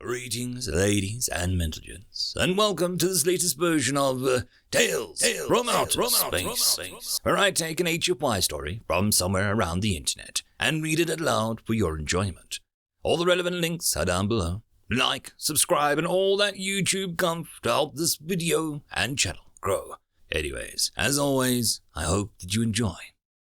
Greetings, ladies and gents, and welcome to this latest version of Tales from Outer Space, where I take an HFY story from somewhere around the internet and read it aloud for your enjoyment. All the relevant links are down below. Like, subscribe, and all that YouTube comf to help this video and channel grow. Anyways, as always, I hope that you enjoy.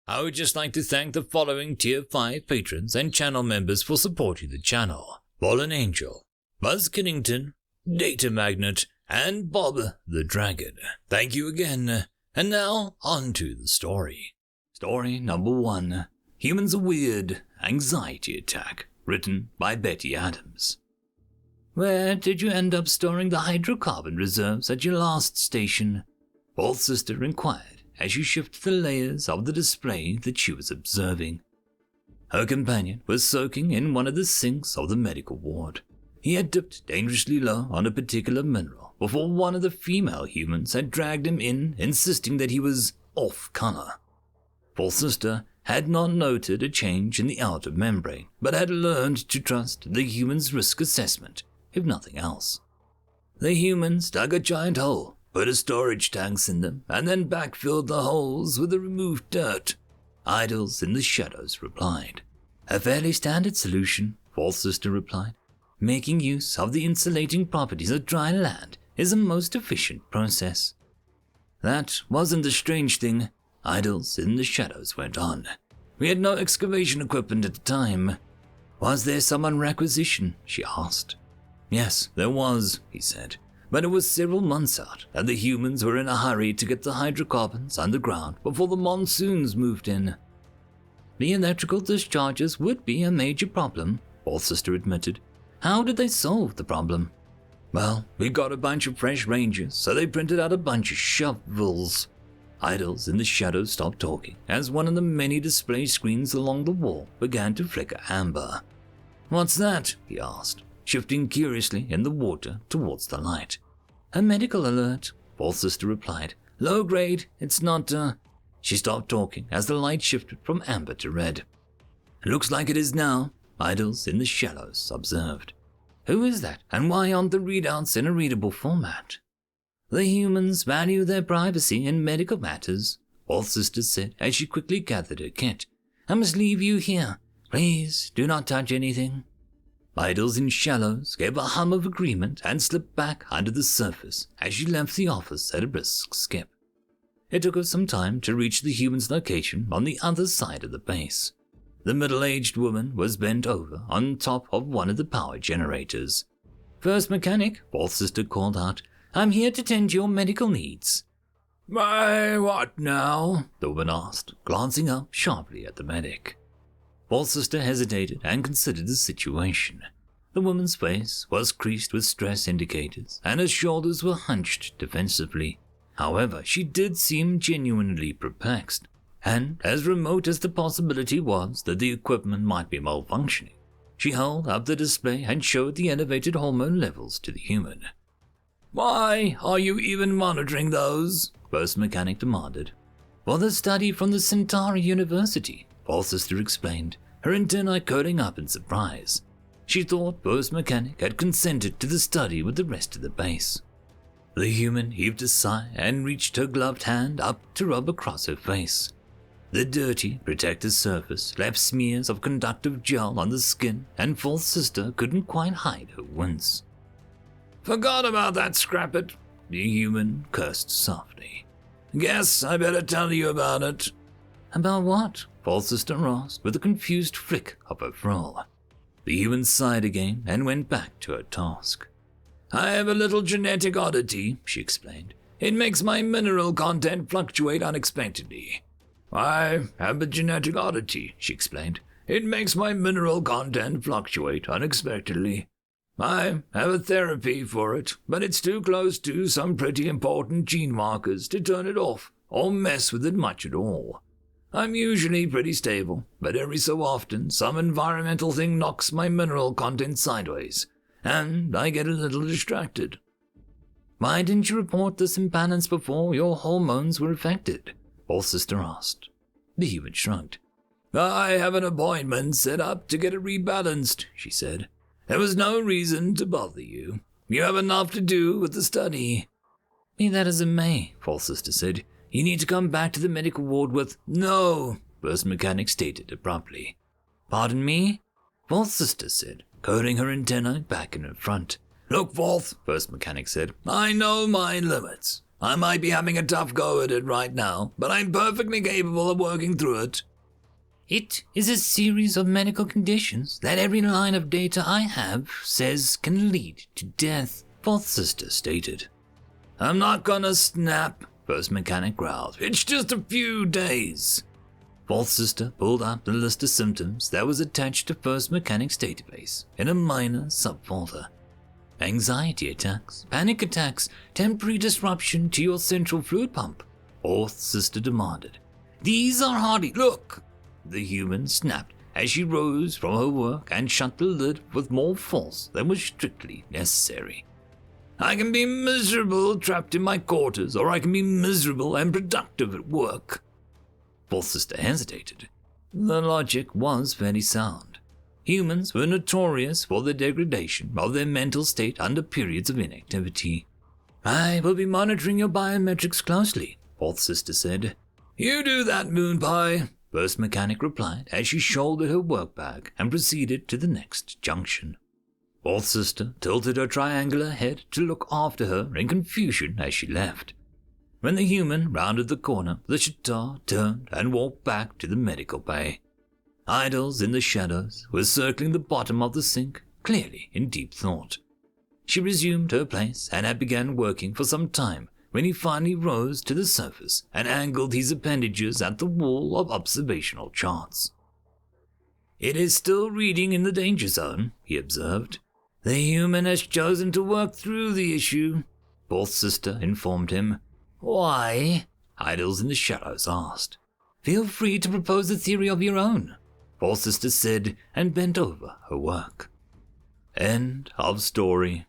I would just like to thank the following Tier 5 patrons and channel members for supporting the channel: FallenAngel, BuzzKillington, Datamagnet, and Bob the Dragon. Thank you again. And now, on to the story. Story number 1. Humans a Weird Anxiety Attack, written by Betty Adams. Where did you end up storing the hydrocarbon reserves at your last station? Fourth Sister inquired as she shifted the layers of the display that she was observing. Her companion was soaking in one of the sinks of the medical ward. He had dipped dangerously low on a particular mineral before one of the female humans had dragged him in, insisting that he was off-color. Fourth Sister had not noted a change in the outer membrane, but had learned to trust the human's risk assessment, if nothing else. The humans dug a giant hole, put a storage tanks in them, and then backfilled the holes with the removed dirt. Idols in the shadows replied. A fairly standard solution, Fourth Sister replied. Making use of the insulating properties of dry land is a most efficient process. That wasn't the strange thing, Idols in the shadows went on. We had no excavation equipment at the time. Was there some requisition? She asked. Yes, there was, he said, but it was several months out, and the humans were in a hurry to get the hydrocarbons underground before the monsoons moved in. The electrical discharges would be a major problem, Fourth Sister admitted. How did they solve the problem? Well, we got a bunch of fresh rangers, so they printed out a bunch of shovels. Idols in the shadows stopped talking as one of the many display screens along the wall began to flicker amber. What's that? He asked, shifting curiously in the water towards the light. A medical alert, Fourth Sister replied. Low grade, it's not, She stopped talking as the light shifted from amber to red. Looks like it is now, Idols in the shadows observed. Who is that, and why aren't the readouts in a readable format? The humans value their privacy in medical matters, Fourth Sister said as she quickly gathered her kit. I must leave you here. Please, do not touch anything. Idols in shadows gave a hum of agreement and slipped back under the surface as she left the office at a brisk skip. It took her some time to reach the human's location on the other side of the base. The middle-aged woman was bent over on top of one of the power generators. First mechanic, Fourth Sister called out, I'm here to tend to your medical needs. My what now? The woman asked, glancing up sharply at the medic. Fourth Sister hesitated and considered the situation. The woman's face was creased with stress indicators, and her shoulders were hunched defensively. However, she did seem genuinely perplexed, and as remote as the possibility was that the equipment might be malfunctioning, she held up the display and showed the elevated hormone levels to the human. Why are you even monitoring those? First mechanic demanded. For the study from the Centauri University, Fourth Sister explained, her antennae curling up in surprise. She thought First Mechanic had consented to the study with the rest of the base. The human heaved a sigh and reached her gloved hand up to rub across her face. The dirty, protective surface left smears of conductive gel on the skin, and Fourth Sister couldn't quite hide her wince. Forgot about that, Scrappet, the human cursed softly. Guess I better tell you about it. About what? Fourth Sister asked with a confused flick of her frill. The human sighed again and went back to her task. I have a little genetic oddity, she explained. It makes my mineral content fluctuate unexpectedly. I have a genetic oddity, she explained. It makes my mineral content fluctuate unexpectedly. I have a therapy for it, but it's too close to some pretty important gene markers to turn it off or mess with it much at all. I'm usually pretty stable, but every so often some environmental thing knocks my mineral content sideways, and I get a little distracted. Why didn't you report this imbalance before your hormones were affected? Fourth Sister asked. The human shrugged. I have an appointment set up to get it rebalanced, she said. There was no reason to bother you. You have enough to do with the study. Be that as it may, False Sister said. You need to come back to the medical ward with— No, Burst Mechanic stated abruptly. Pardon me? False Sister said, coating her antennae back in her front. Look, False, Burst Mechanic said. I know my limits. I might be having a tough go at it right now, but I'm perfectly capable of working through it. It is a series of medical conditions that every line of data I have says can lead to death, Fourth Sister stated. I'm not gonna snap, First Mechanic growled. It's just a few days. Fourth Sister pulled up the list of symptoms that was attached to First Mechanic's database in a minor subfolder. Anxiety attacks, panic attacks, temporary disruption to your central fluid pump, Fourth Sister demanded. These are hardly— Look! The human snapped as she rose from her work and shut the lid with more force than was strictly necessary. I can be miserable trapped in my quarters, or I can be miserable and productive at work. Fourth Sister hesitated. The logic was fairly sound. Humans were notorious for the degradation of their mental state under periods of inactivity. I will be monitoring your biometrics closely, Fourth Sister said. You do that, Moon Pie, First Mechanic replied as she shouldered her work bag and proceeded to the next junction. Fourth Sister tilted her triangular head to look after her in confusion as she left. When the human rounded the corner, the Shatar turned and walked back to the medical bay. Idols in the shadows were circling the bottom of the sink, clearly in deep thought. She resumed her place and had begun working for some time when he finally rose to the surface and angled his appendages at the wall of observational charts. It is still reading in the danger zone, he observed. The human has chosen to work through the issue, Fourth Sister informed him. Why? Idols in the shadows asked. Feel free to propose a theory of your own, Fourth Sister said and bent over her work. End of story.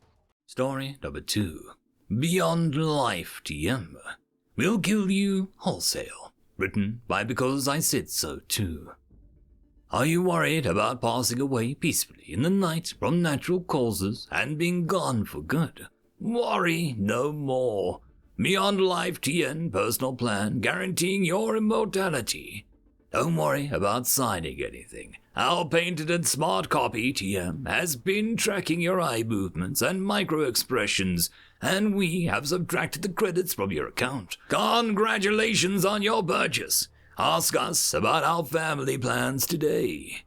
Story number 2. BeyondLife TM. We'll kill you wholesale. Written by Becauseisaidsotoo. Are you worried about passing away peacefully in the night from natural causes and being gone for good? Worry no more. BeyondLife TN personal plan guaranteeing your immortality. Don't worry about signing anything. Our painted and smart copy TM has been tracking your eye movements and micro-expressions, and we have subtracted the credits from your account. Congratulations on your purchase. Ask us about our family plans today.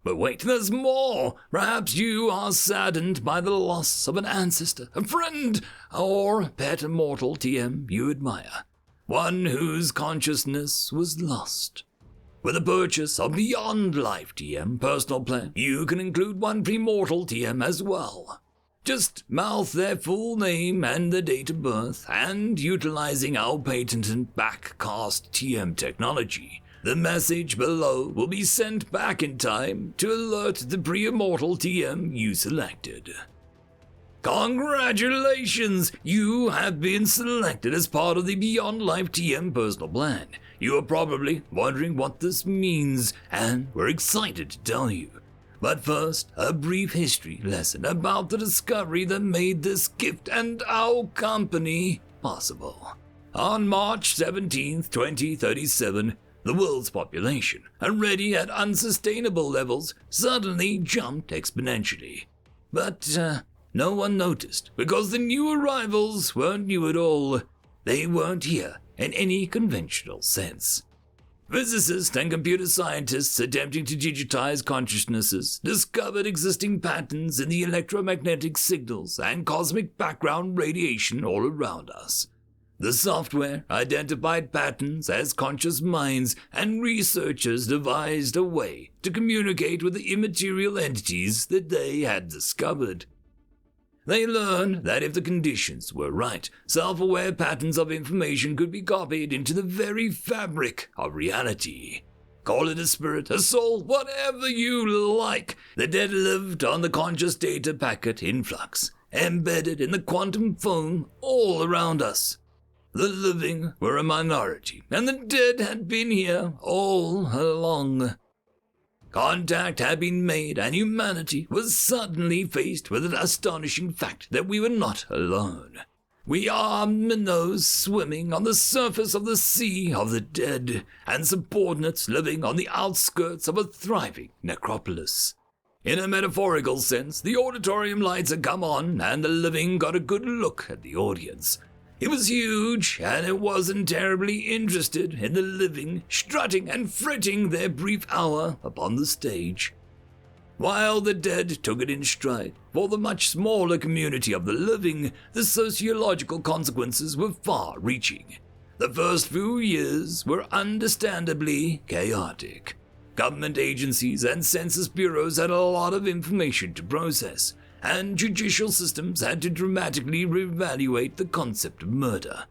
But wait, there's more. Perhaps you are saddened by the loss of an ancestor, a friend, or pet immortal TM you admire, one whose consciousness was lost. With the purchase of BeyondLife TM personal plan, you can include one premortal TM as well. Just mouth their full name and their date of birth, and utilizing our patented backcast TM technology, the message below will be sent back in time to alert the pre-immortal TM you selected. Congratulations! You have been selected as part of the BeyondLife TM personal plan. You are probably wondering what this means, and we're excited to tell you. But first, a brief history lesson about the discovery that made this gift and our company possible. On March 17th, 2037, the world's population, already at unsustainable levels, suddenly jumped exponentially. But no one noticed, because the new arrivals weren't new at all. They weren't here in any conventional sense. Physicists and computer scientists attempting to digitize consciousnesses discovered existing patterns in the electromagnetic signals and cosmic background radiation all around us. The software identified patterns as conscious minds, and researchers devised a way to communicate with the immaterial entities that they had discovered. They learned that if the conditions were right, self-aware patterns of information could be copied into the very fabric of reality. Call it a spirit, a soul, whatever you like. The dead lived on the conscious data packet in flux, embedded in the quantum foam all around us. The living were a minority, and the dead had been here all along. Contact had been made, and humanity was suddenly faced with an astonishing fact that we were not alone. We are minnows swimming on the surface of the sea of the dead, and subordinates living on the outskirts of a thriving necropolis. In a metaphorical sense, the auditorium lights had come on, and the living got a good look at the audience. It was huge, and it wasn't terribly interested in the living strutting and fretting their brief hour upon the stage. While the dead took it in stride, for the much smaller community of the living, the sociological consequences were far-reaching. The first few years were understandably chaotic. Government agencies and census bureaus had a lot of information to process, and judicial systems had to dramatically reevaluate the concept of murder.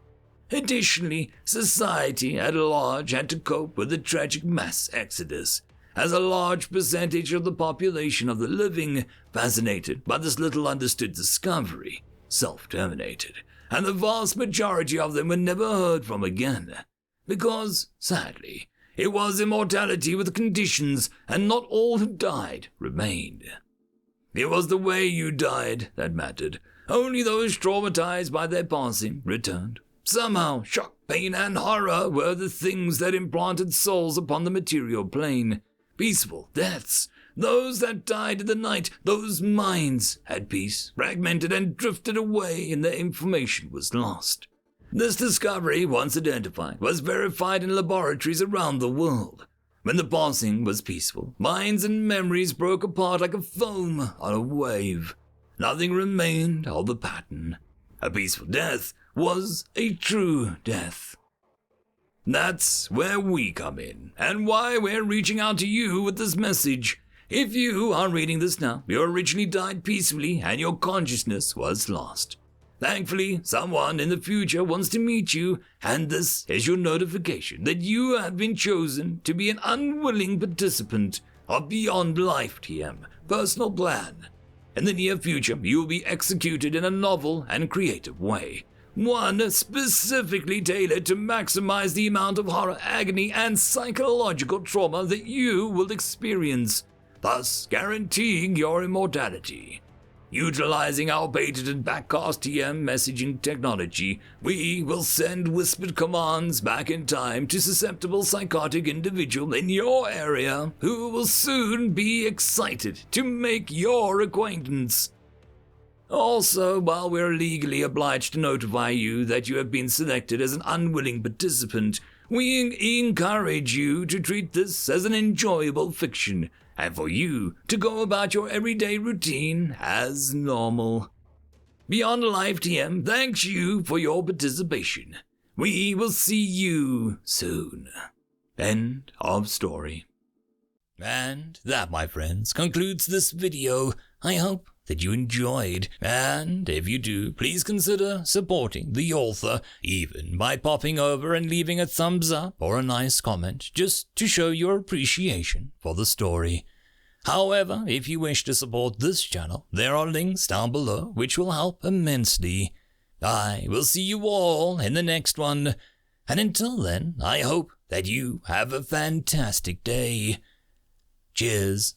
Additionally, society at large had to cope with the tragic mass exodus, as a large percentage of the population of the living, fascinated by this little understood discovery, self-terminated, and the vast majority of them were never heard from again, because, sadly, it was immortality with conditions, and not all who died remained. It was the way you died that mattered. Only those traumatized by their passing returned. Somehow, shock, pain, and horror were the things that implanted souls upon the material plane. Peaceful deaths. Those that died in the night, those minds had peace, fragmented and drifted away, and their information was lost. This discovery, once identified, was verified in laboratories around the world. When the passing was peaceful, minds and memories broke apart like a foam on a wave. Nothing remained of the pattern. A peaceful death was a true death. That's where we come in, and why we're reaching out to you with this message. If you are reading this now, you originally died peacefully and your consciousness was lost. Thankfully, someone in the future wants to meet you, and this is your notification that you have been chosen to be an unwilling participant of BeyondLife TM personal plan. In the near future, you will be executed in a novel and creative way. One specifically tailored to maximize the amount of horror, agony, and psychological trauma that you will experience, thus guaranteeing your immortality. Utilizing our patented backcast TM messaging technology, we will send whispered commands back in time to susceptible psychotic individual in your area who will soon be excited to make your acquaintance. Also, while we're legally obliged to notify you that you have been selected as an unwilling participant, we encourage you to treat this as an enjoyable fiction, and for you to go about your everyday routine as normal. BeyondLife TM thanks you for your participation. We will see you soon. End of story. And that, my friends, concludes this video. I hope that you enjoyed, and if you do, please consider supporting the author, even by popping over and leaving a thumbs up or a nice comment, just to show your appreciation for the story. However, if you wish to support this channel, there are links down below which will help immensely. I will see you all in the next one, and until then, I hope that you have a fantastic day. Cheers.